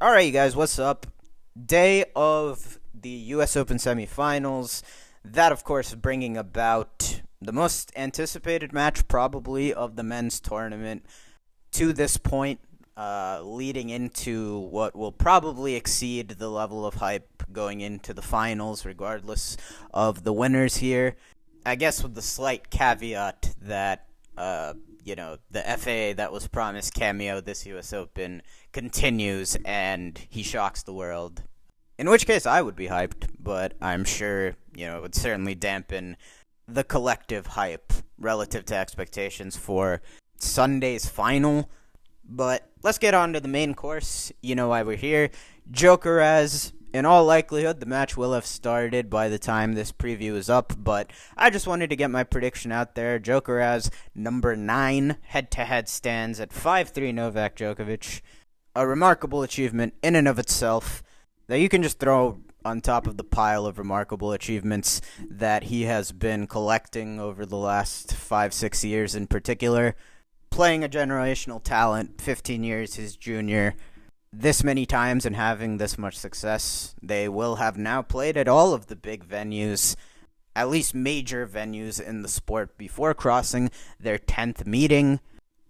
All right, you guys, what's up? Day of the U.S. Open semifinals. That, of course, bringing about the most anticipated match probably of the men's tournament to this point, leading into what will probably exceed the level of hype going into the finals, regardless of the winners here. I guess with the slight caveat that, the FAA that was promised cameo this U.S. Open continues and he shocks the world. In which case I would be hyped, but I'm sure, it would certainly dampen the collective hype relative to expectations for Sunday's final. But let's get on to the main course. You know why we're here. Djokoraz. In all likelihood, the match will have started by the time this preview is up, but I just wanted to get my prediction out there. Djokoraz, number 9, head-to-head stands at 5-3 Novak Djokovic. A remarkable achievement in and of itself that you can just throw on top of the pile of remarkable achievements that he has been collecting over the last 5-6 years in particular. Playing a generational talent, 15 years his junior, this many times and having this much success. They will have now played at all of the big venues, at least major venues in the sport, before crossing their 10th meeting.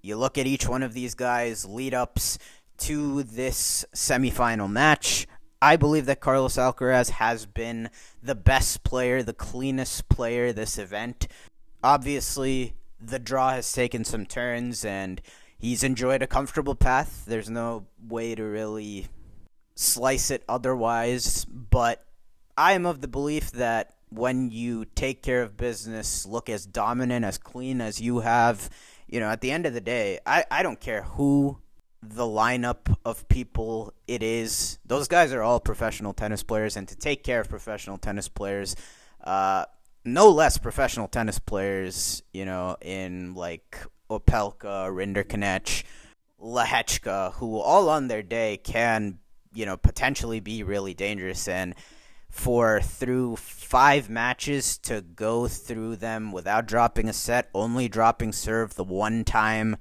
You look at each one of these guys' lead-ups to this semifinal match. I believe that Carlos Alcaraz has been the best player, the cleanest player this event. Obviously, the draw has taken some turns, and he's enjoyed a comfortable path. There's no way to really slice it otherwise, but I am of the belief that when you take care of business, look as dominant, as clean as you have, at the end of the day, I don't care who the lineup of people it is. Those guys are all professional tennis players, and to take care of professional tennis players, no less professional tennis players, in like Opelka, Rinderknech, Lehechka, who all on their day can, potentially be really dangerous. And through 5 matches to go through them without dropping a set, only dropping serve the one time,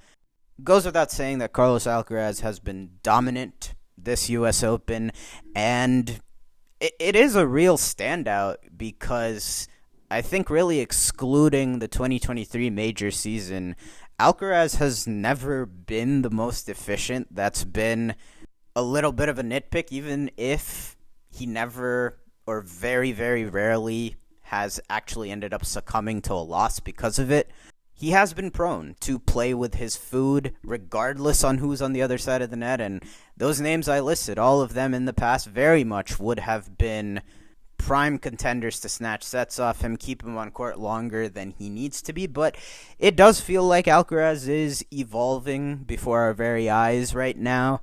goes without saying that Carlos Alcaraz has been dominant this U.S. Open, and it is a real standout because I think really excluding the 2023 major season, Alcaraz has never been the most efficient. That's been a little bit of a nitpick, even if he never or very, very rarely has actually ended up succumbing to a loss because of it. He has been prone to play with his food regardless on who's on the other side of the net, and those names I listed, all of them in the past very much would have been prime contenders to snatch sets off him, keep him on court longer than he needs to be. But it does feel like Alcaraz is evolving before our very eyes right now.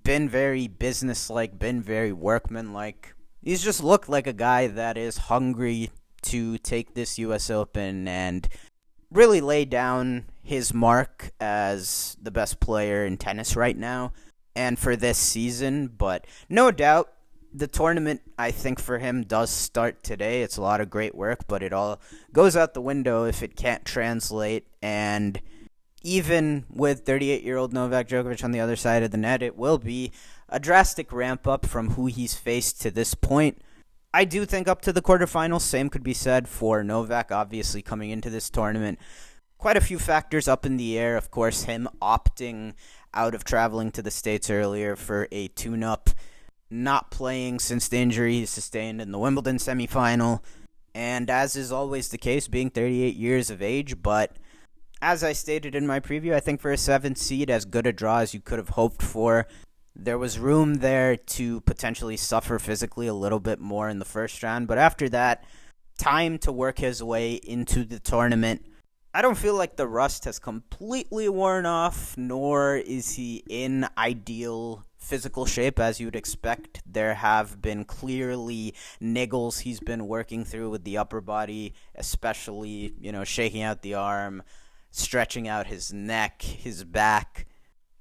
Been very businesslike, been very workmanlike. He's just looked like a guy that is hungry to take this U.S. Open and really lay down his mark as the best player in tennis right now and for this season. But no doubt, the tournament, I think, for him does start today. It's a lot of great work, but it all goes out the window if it can't translate. And even with 38-year-old Novak Djokovic on the other side of the net, it will be a drastic ramp-up from who he's faced to this point. I do think up to the quarterfinals, same could be said for Novak, obviously, coming into this tournament. Quite a few factors up in the air. Of course, him opting out of traveling to the States earlier for a tune-up, not playing since the injury he sustained in the Wimbledon semifinal, and as is always the case, being 38 years of age. But as I stated in my preview, I think for a 7th seed, as good a draw as you could have hoped for, there was room there to potentially suffer physically a little bit more in the first round, but after that, time to work his way into the tournament. I don't feel like the rust has completely worn off, nor is he in ideal physical shape as you'd expect. There have been clearly niggles he's been working through with the upper body, especially, shaking out the arm, stretching out his neck, his back.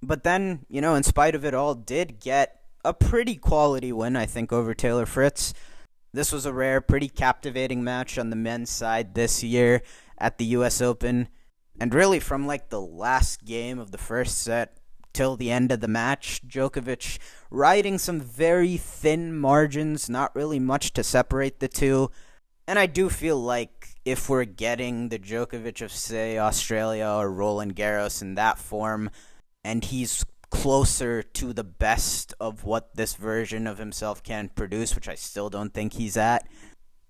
But then, in spite of it all, did get a pretty quality win, I think, over Taylor Fritz. This was a rare, pretty captivating match on the men's side this year at the U.S. Open. And really from the last game of the first set till the end of the match. Djokovic riding some very thin margins, not really much to separate the two. And I do feel like if we're getting the Djokovic of, say, Australia or Roland Garros in that form, and he's closer to the best of what this version of himself can produce, which I still don't think he's at,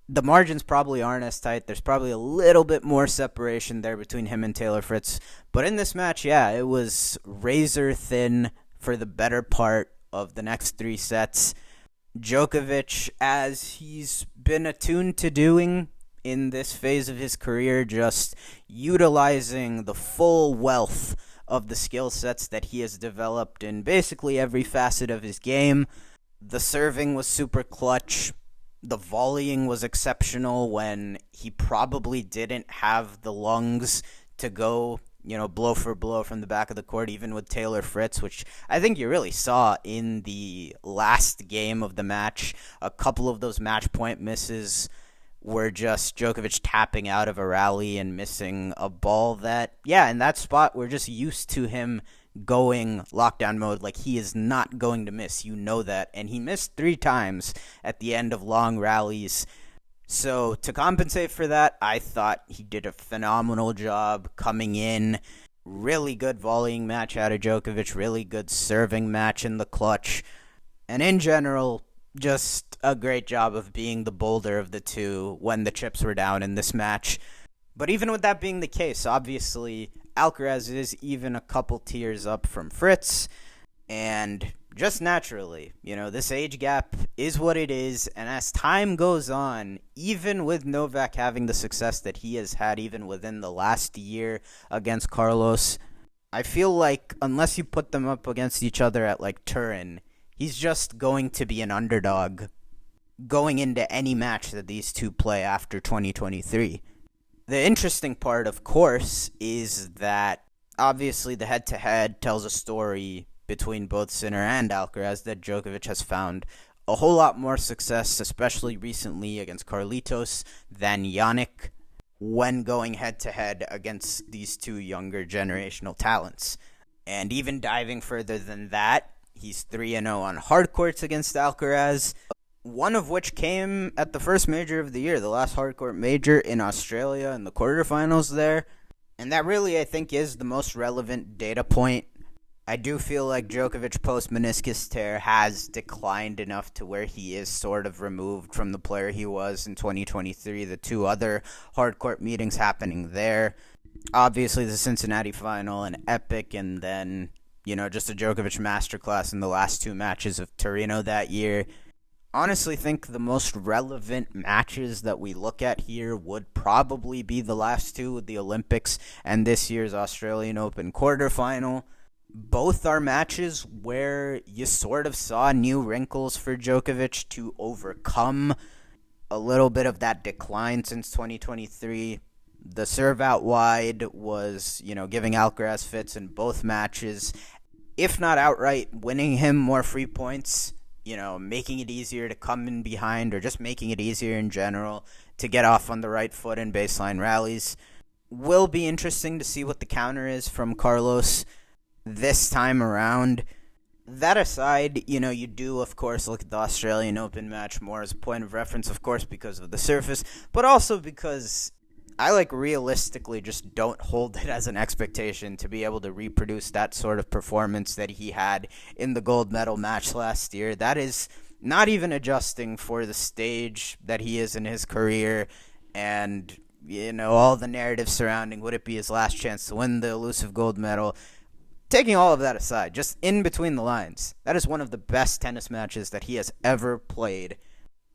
the margins probably aren't as tight. There's probably a little bit more separation there between him and Taylor Fritz. But in this match, yeah, it was razor thin for the better part of the next 3 sets. Djokovic, as he's been attuned to doing in this phase of his career, just utilizing the full wealth of the skill sets that he has developed in basically every facet of his game. The serving was super clutch. The volleying was exceptional when he probably didn't have the lungs to go, blow for blow from the back of the court, even with Taylor Fritz, which I think you really saw in the last game of the match. A couple of those match point misses were just Djokovic tapping out of a rally and missing a ball that, in that spot, we're just used to him going lockdown mode. Like, he is not going to miss, that, and he missed 3 times at the end of long rallies. So to compensate for that, I thought he did a phenomenal job coming in. Really good volleying match out of Djokovic, really good serving match in the clutch, and in general, just a great job of being the bolder of the two when the chips were down in this match. But even with that being the case, obviously, Alcaraz is even a couple tiers up from Fritz, and just naturally, this age gap is what it is, and as time goes on, even with Novak having the success that he has had even within the last year against Carlos, I feel like unless you put them up against each other at like Turin, he's just going to be an underdog going into any match that these two play after 2023. The interesting part, of course, is that obviously the head-to-head tells a story between both Sinner and Alcaraz that Djokovic has found a whole lot more success, especially recently against Carlitos, than Jannik when going head-to-head against these two younger generational talents. And even diving further than that, he's 3-0 on hard courts against Alcaraz, one of which came at the first major of the year, the last hardcourt major in Australia in the quarterfinals there. And that really, I think, is the most relevant data point. I do feel like Djokovic post-meniscus tear has declined enough to where he is sort of removed from the player he was in 2023. The 2 other hardcourt meetings happening there. Obviously, the Cincinnati final, an epic, and then, just a Djokovic masterclass in the last 2 matches of Torino that year. Honestly think the most relevant matches that we look at here would probably be the last 2 with the Olympics and this year's Australian Open quarterfinal. Both are matches where you sort of saw new wrinkles for Djokovic to overcome a little bit of that decline since 2023. The serve out wide was, giving Alcaraz fits in both matches, if not outright winning him more free points. Making it easier to come in behind or just making it easier in general to get off on the right foot in baseline rallies. Will be interesting to see what the counter is from Carlos this time around. That aside, you do, of course, look at the Australian Open match more as a point of reference, of course, because of the surface, but also because I realistically just don't hold it as an expectation to be able to reproduce that sort of performance that he had in the gold medal match last year. That is not even adjusting for the stage that he is in his career and, all the narrative surrounding would it be his last chance to win the elusive gold medal. Taking all of that aside, just in between the lines, that is one of the best tennis matches that he has ever played.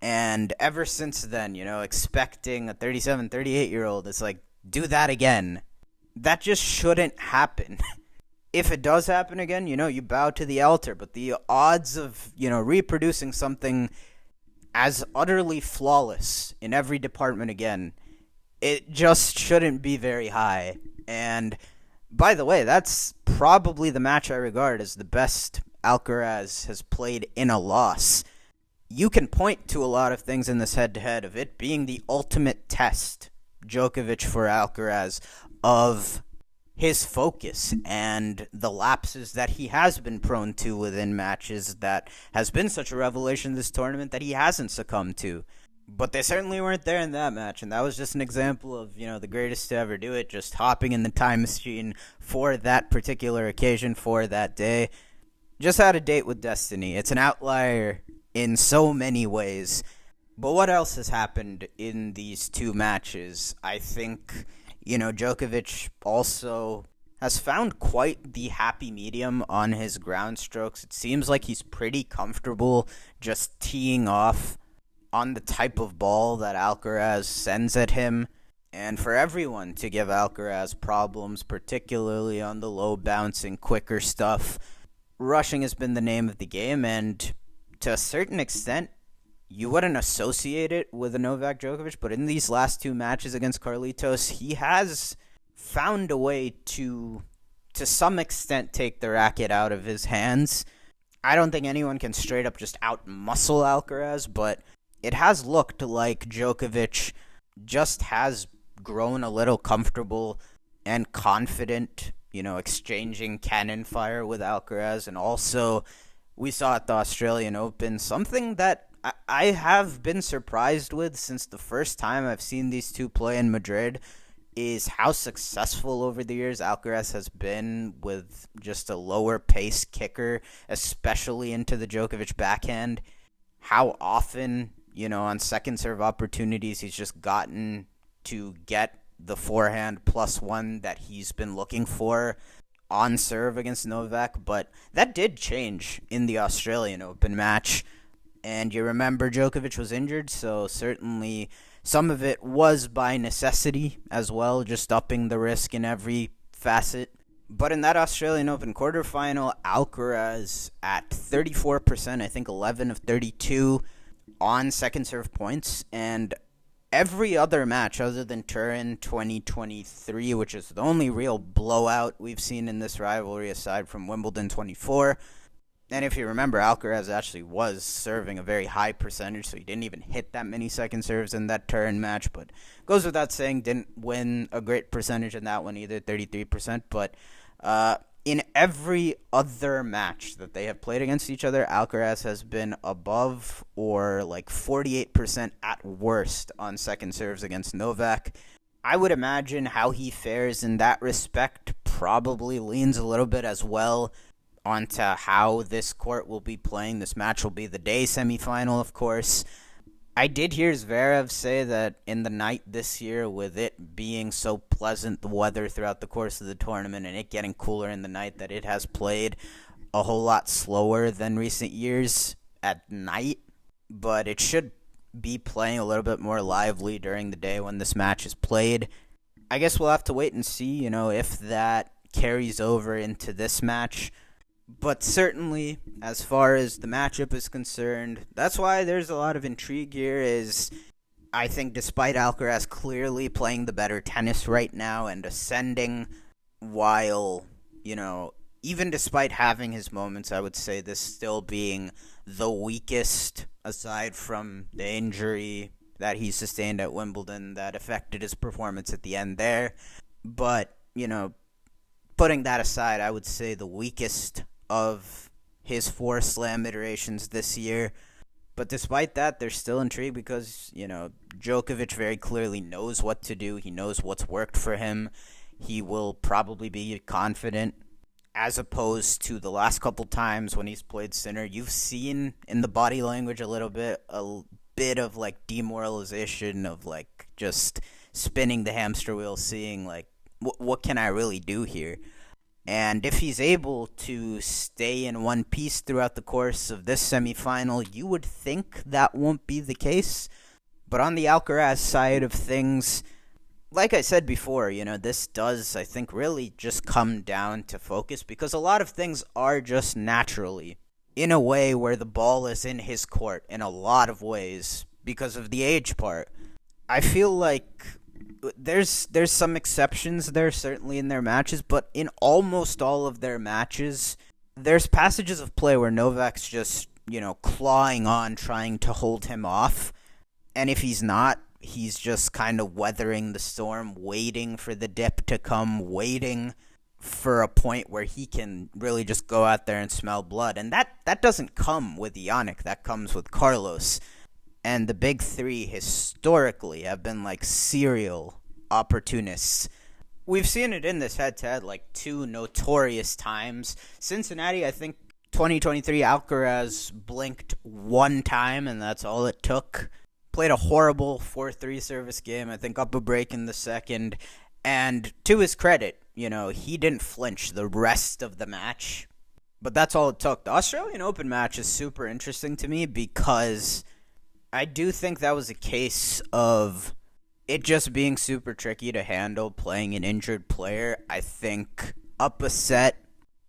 And ever since then, expecting a 37, 38-year-old is do that again. That just shouldn't happen. If it does happen again, you bow to the altar. But the odds of, reproducing something as utterly flawless in every department again, it just shouldn't be very high. And by the way, that's probably the match I regard as the best Alcaraz has played in a loss. You can point to a lot of things in this head-to-head of it being the ultimate test, Djokovic for Alcaraz, of his focus and the lapses that he has been prone to within matches that has been such a revelation this tournament that he hasn't succumbed to. But they certainly weren't there in that match, and that was just an example of, the greatest to ever do it, just hopping in the time machine for that particular occasion, for that day. Just had a date with destiny. It's an outlier in so many ways. But what else has happened in these two matches? I think, Djokovic also has found quite the happy medium on his ground strokes. It seems like he's pretty comfortable just teeing off on the type of ball that Alcaraz sends at him. And for everyone to give Alcaraz problems, particularly on the low bouncing, quicker stuff, rushing has been the name of the game, and to a certain extent, you wouldn't associate it with a Novak Djokovic, but in these last two matches against Carlitos, he has found a way to some extent, take the racket out of his hands. I don't think anyone can straight up just out-muscle Alcaraz, but it has looked like Djokovic just has grown a little comfortable and confident, exchanging cannon fire with Alcaraz. And also, we saw at the Australian Open something that I have been surprised with since the first time I've seen these two play in Madrid, is how successful over the years Alcaraz has been with just a lower pace kicker, especially into the Djokovic backhand. How often, on second serve opportunities, he's just gotten to get the forehand +1 that he's been looking for on serve against Novak. But that did change in the Australian Open match. And you remember Djokovic was injured, so certainly some of it was by necessity as well, just upping the risk in every facet. But in that Australian Open quarterfinal, Alcaraz at 34%, I think 11 of 32 on second serve points, and every other match other than Turin 2023, which is the only real blowout we've seen in this rivalry aside from Wimbledon 24. And if you remember, Alcaraz actually was serving a very high percentage, so he didn't even hit that many second serves in that Turin match. But goes without saying, didn't win a great percentage in that one either, 33%. But in every other match that they have played against each other, Alcaraz has been above or like 48% at worst on second serves against Novak. I would imagine how he fares in that respect probably leans a little bit as well onto how this court will be playing. This match will be the day semifinal, of course. I did hear Zverev say that in the night this year, with it being so pleasant, the weather throughout the course of the tournament, and it getting cooler in the night, that it has played a whole lot slower than recent years at night. But it should be playing a little bit more lively during the day when this match is played. I guess we'll have to wait and see, if that carries over into this match. But certainly, as far as the matchup is concerned, that's why there's a lot of intrigue here, is I think despite Alcaraz clearly playing the better tennis right now and ascending, while, even despite having his moments, I would say this still being the weakest, aside from the injury that he sustained at Wimbledon that affected his performance at the end there. But, putting that aside, I would say the weakest of his 4 slam iterations this year. But despite that, they're still intrigued because, Djokovic very clearly knows what to do. He knows what's worked for him. He will probably be confident, as opposed to the last couple times when he's played Sinner. You've seen in the body language a bit of like demoralization, of like just spinning the hamster wheel, seeing like, what can I really do here? And if he's able to stay in one piece throughout the course of this semifinal, you would think that won't be the case. But on the Alcaraz side of things, like I said before, this does, I think, really just come down to focus, because a lot of things are just naturally in a way where the ball is in his court in a lot of ways because of the age part. I feel like there's some exceptions there, certainly in their matches, but in almost all of their matches, there's passages of play where Novak's just, clawing on, trying to hold him off. And if he's not, he's just kind of weathering the storm, waiting for the dip to come, waiting for a point where he can really just go out there and smell blood. And that doesn't come with Yannick, that comes with Carlos. And the big three historically have been like serial opportunists. We've seen it in this head-to-head like two notorious times. Cincinnati, I think 2023, Alcaraz blinked one time, and that's all it took. Played a horrible 4-3 service game, I think up a break in the second. And to his credit, he didn't flinch the rest of the match. But that's all it took. The Australian Open match is super interesting to me because I do think that was a case of it just being super tricky to handle playing an injured player. I think up a set,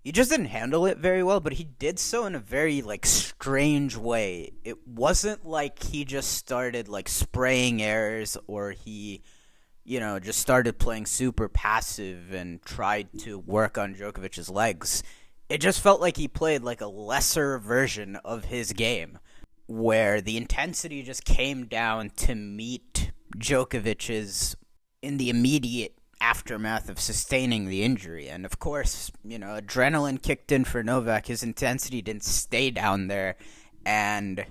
he just didn't handle it very well, but he did so in a very, strange way. It wasn't like he just started, spraying errors or he, just started playing super passive and tried to work on Djokovic's legs. It just felt like he played, a lesser version of his game, where the intensity just came down to meet Djokovic's in the immediate aftermath of sustaining the injury. And of course, adrenaline kicked in for Novak. His intensity didn't stay down there. And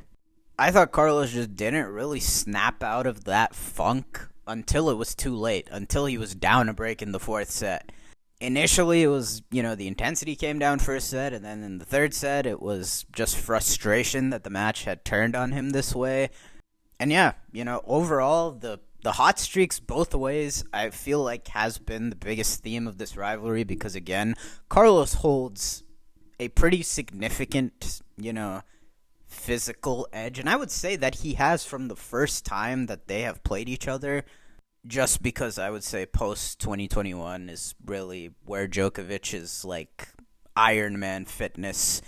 I thought Carlos just didn't really snap out of that funk until it was too late, until he was down a break in the fourth set. Initially, it was, the intensity came down first set, and then in the third set, it was just frustration that the match had turned on him this way. And yeah, overall, the hot streaks both ways, I feel like has been the biggest theme of this rivalry because, again, Carlos holds a pretty significant, physical edge. And I would say that he has from the first time that they have played each other, just because I would say post-2021 is really where Djokovic's, Iron Man fitness,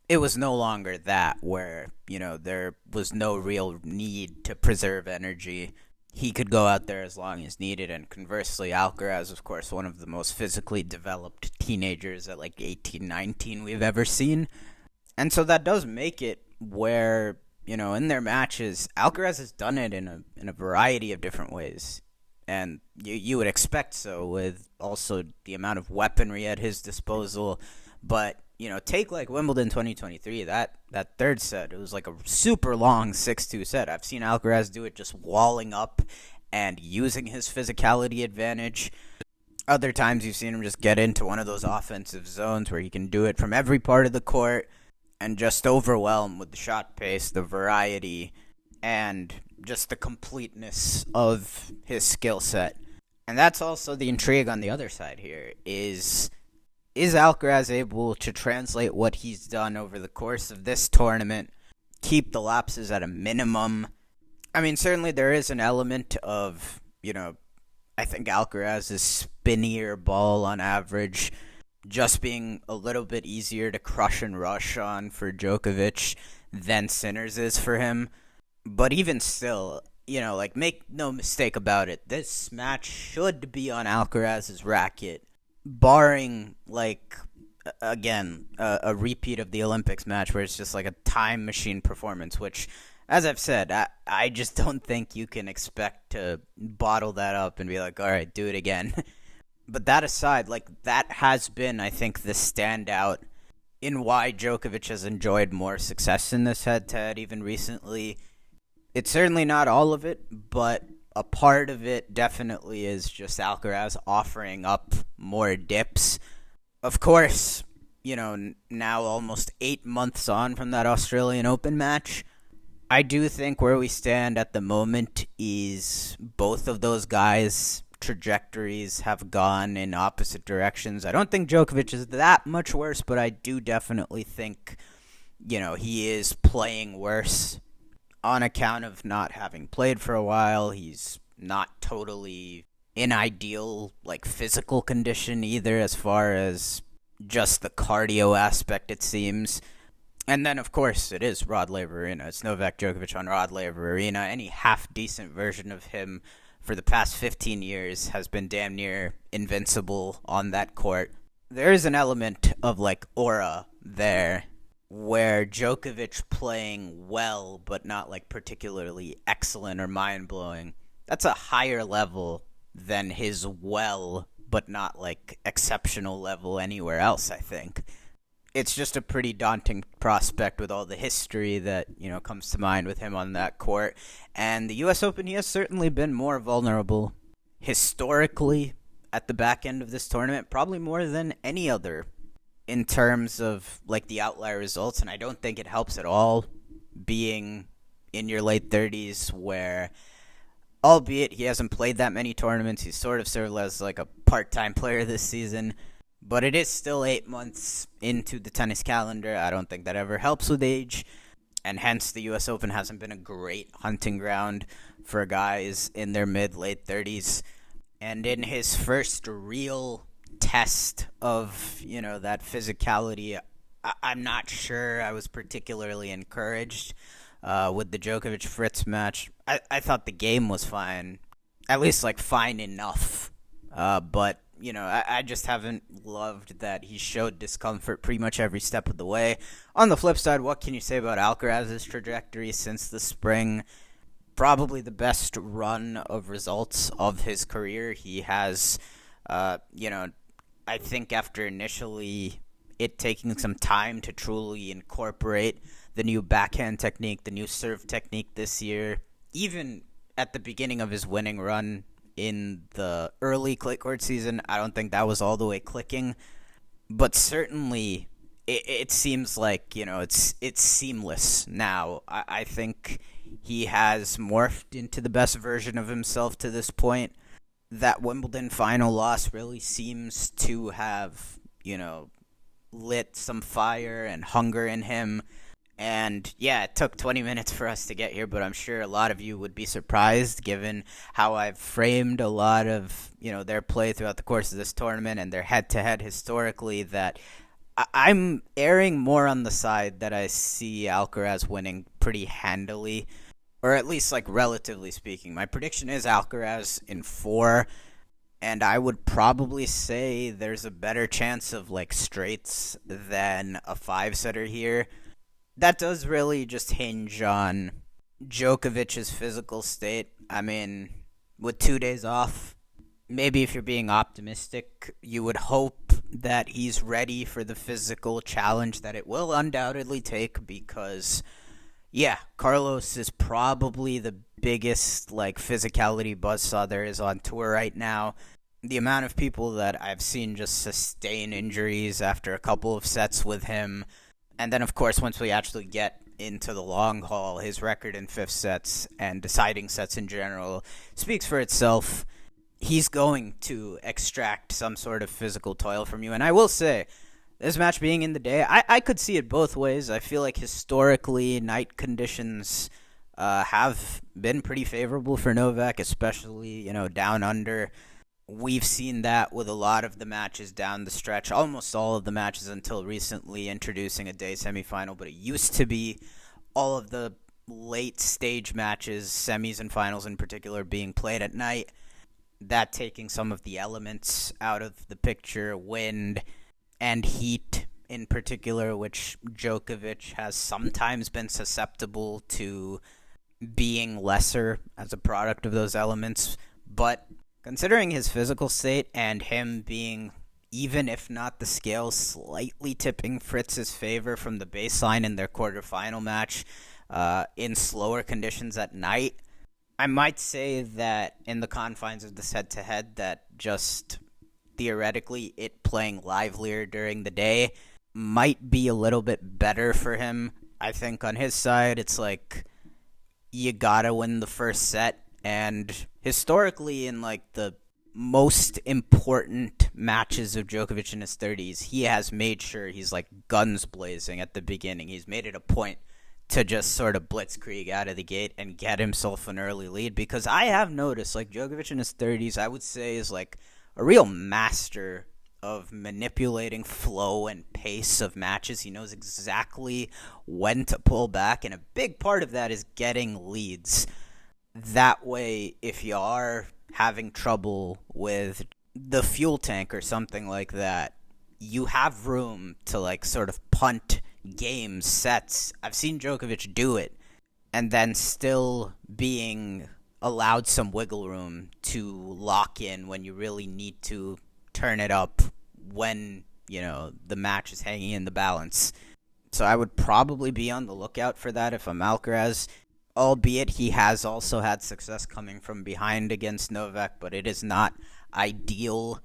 it was no longer that where, there was no real need to preserve energy. He could go out there as long as needed, and conversely, Alcaraz, of course, one of the most physically developed teenagers at 18, 19 we've ever seen. And so that does make it where, in their matches, Alcaraz has done it in a variety of different ways. And you would expect so with also the amount of weaponry at his disposal. But, take Wimbledon 2023, that third set, it was a super long 6-2 set. I've seen Alcaraz do it just walling up and using his physicality advantage. Other times you've seen him just get into one of those offensive zones where he can do it from every part of the court and just overwhelm with the shot pace, the variety, and just the completeness of his skill set. And that's also the intrigue on the other side here, is Alcaraz able to translate what he's done over the course of this tournament, keep the lapses at a minimum? I mean, certainly there is an element of, I think Alcaraz's spinnier ball on average just being a little bit easier to crush and rush on for Djokovic than Sinner's is for him. But even still, make no mistake about it, this match should be on Alcaraz's racket, barring, again, a repeat of the Olympics match where it's just a time machine performance, which, as I've said, I just don't think you can expect to bottle that up and be all right, do it again. But that aside, that has been, I think, the standout in why Djokovic has enjoyed more success in this head-to-head even recently. It's certainly not all of it, but a part of it definitely is just Alcaraz offering up more dips. Of course, now almost 8 months on from that Australian Open match, I do think where we stand at the moment is both of those guys' trajectories have gone in opposite directions. I don't think Djokovic is that much worse, but I do definitely think, he is playing worse on account of not having played for a while. He's not totally in ideal, physical condition either, as far as just the cardio aspect, it seems. And then, of course, it is Rod Laver Arena. It's Novak Djokovic on Rod Laver Arena. Any half-decent version of him for the past 15 years has been damn near invincible on that court. There is an element of, aura there, where Djokovic playing well but not particularly excellent or mind-blowing, that's a higher level than his well but not like exceptional level anywhere else, I think. It's just a pretty daunting prospect with all the history that, comes to mind with him on that court. And the US Open, he has certainly been more vulnerable historically at the back end of this tournament, probably more than any other in terms of like the outlier results. And I don't think it helps at all being in your late 30s where, albeit he hasn't played that many tournaments, he's sort of served as like a part-time player this season, but it is still 8 months into the tennis calendar. I don't think that ever helps with age, and hence the US Open hasn't been a great hunting ground for guys in their mid-late 30s. And in his first real test of, that physicality, I'm not sure I was particularly encouraged with the Djokovic-Fritz match. I thought the game was fine, at least like fine enough, but I just haven't loved that he showed discomfort pretty much every step of the way. On the flip side, what can you say about Alcaraz's trajectory since the spring? Probably the best run of results of his career. He has, I think after initially it taking some time to truly incorporate the new backhand technique, the new serve technique this year, even at the beginning of his winning run in the early clay court season, I don't think that was all the way clicking, but certainly it seems like, it's seamless now. I think he has morphed into the best version of himself to this point. That Wimbledon final loss really seems to have, lit some fire and hunger in him. And yeah, it took 20 minutes for us to get here, but I'm sure a lot of you would be surprised given how I've framed a lot of, their play throughout the course of this tournament and their head-to-head historically, that I'm erring more on the side that I see Alcaraz winning pretty handily, or at least like relatively speaking. My prediction is Alcaraz in 4, and I would probably say there's a better chance of like straights than a 5-setter here. That does really just hinge on Djokovic's physical state. I mean, with 2 days off, maybe if you're being optimistic, you would hope that he's ready for the physical challenge that it will undoubtedly take because, yeah, Carlos is probably the biggest like physicality buzzsaw there is on tour right now. The amount of people that I've seen just sustain injuries after a couple of sets with him. And then, of course, once we actually get into the long haul, his record in 5th sets and deciding sets in general speaks for itself. He's going to extract some sort of physical toil from you. And I will say, this match being in the day, I could see it both ways. I feel like historically, night conditions have been pretty favorable for Novak, especially, down under. We've seen that with a lot of the matches down the stretch, almost all of the matches until recently introducing a day semifinal, but it used to be all of the late stage matches, semis and finals in particular, being played at night. That taking some of the elements out of the picture, wind and heat in particular, which Djokovic has sometimes been susceptible to being lesser as a product of those elements, but considering his physical state and him being, even if not the scale, slightly tipping Fritz's favor from the baseline in their quarterfinal match in slower conditions at night, I might say that in the confines of this head-to-head that just theoretically it playing livelier during the day might be a little bit better for him. I think on his side, it's like you gotta win the first set. And historically, in like the most important matches of Djokovic in his 30s, he has made sure he's like guns blazing at the beginning. He's made it a point to just sort of blitzkrieg out of the gate and get himself an early lead. Because I have noticed, like, Djokovic in his 30s, I would say, is like a real master of manipulating flow and pace of matches. He knows exactly when to pull back, and a big part of that is getting leads. That way, if you are having trouble with the fuel tank or something like that, you have room to like sort of punt games, sets. I've seen Djokovic do it, and then still being allowed some wiggle room to lock in when you really need to turn it up when, the match is hanging in the balance. So I would probably be on the lookout for that if I'm Alcaraz, albeit he has also had success coming from behind against Novak, but it is not ideal.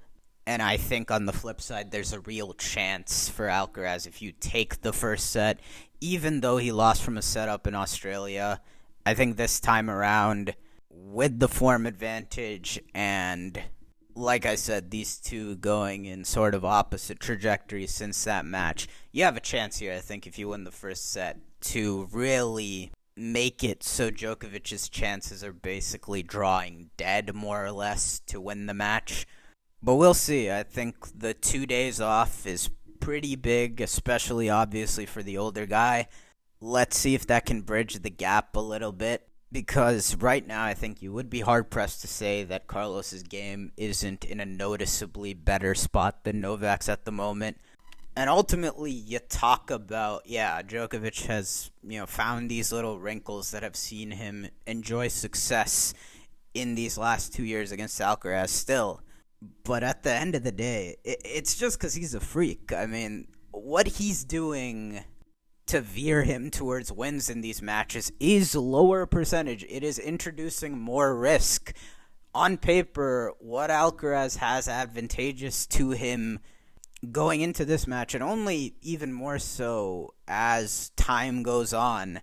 And I think on the flip side, there's a real chance for Alcaraz if you take the first set, even though he lost from a setup in Australia. I think this time around, with the form advantage and, like I said, these two going in sort of opposite trajectories since that match, you have a chance here, I think, if you win the first set, to really make it so Djokovic's chances are basically drawing dead, more or less, to win the match. But we'll see. I think the 2 days off is pretty big, especially obviously for the older guy. Let's see if that can bridge the gap a little bit, because right now I think you would be hard-pressed to say that Carlos's game isn't in a noticeably better spot than Novak's at the moment. And ultimately, you talk about, Djokovic has, found these little wrinkles that have seen him enjoy success in these last 2 years against Alcaraz still. But at the end of the day, it's just because he's a freak. I mean, what he's doing to veer him towards wins in these matches is lower percentage. It is introducing more risk. On paper, what Alcaraz has advantageous to him going into this match, and only even more so as time goes on,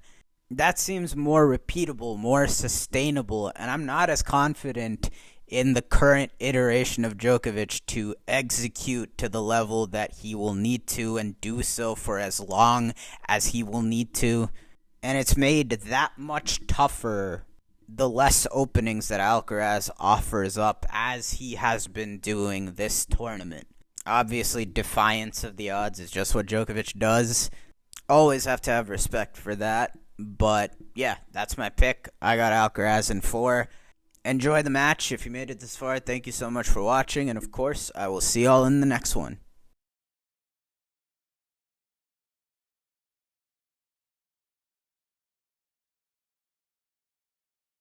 that seems more repeatable, more sustainable, and I'm not as confident in the current iteration of Djokovic to execute to the level that he will need to and do so for as long as he will need to. And it's made that much tougher the less openings that Alcaraz offers up, as he has been doing this tournament. Obviously, defiance of the odds is just what Djokovic does. Always have to have respect for that. But yeah, that's my pick. I got Alcaraz in 4. Enjoy the match. If you made it this far, thank you so much for watching. And of course, I will see y'all in the next one.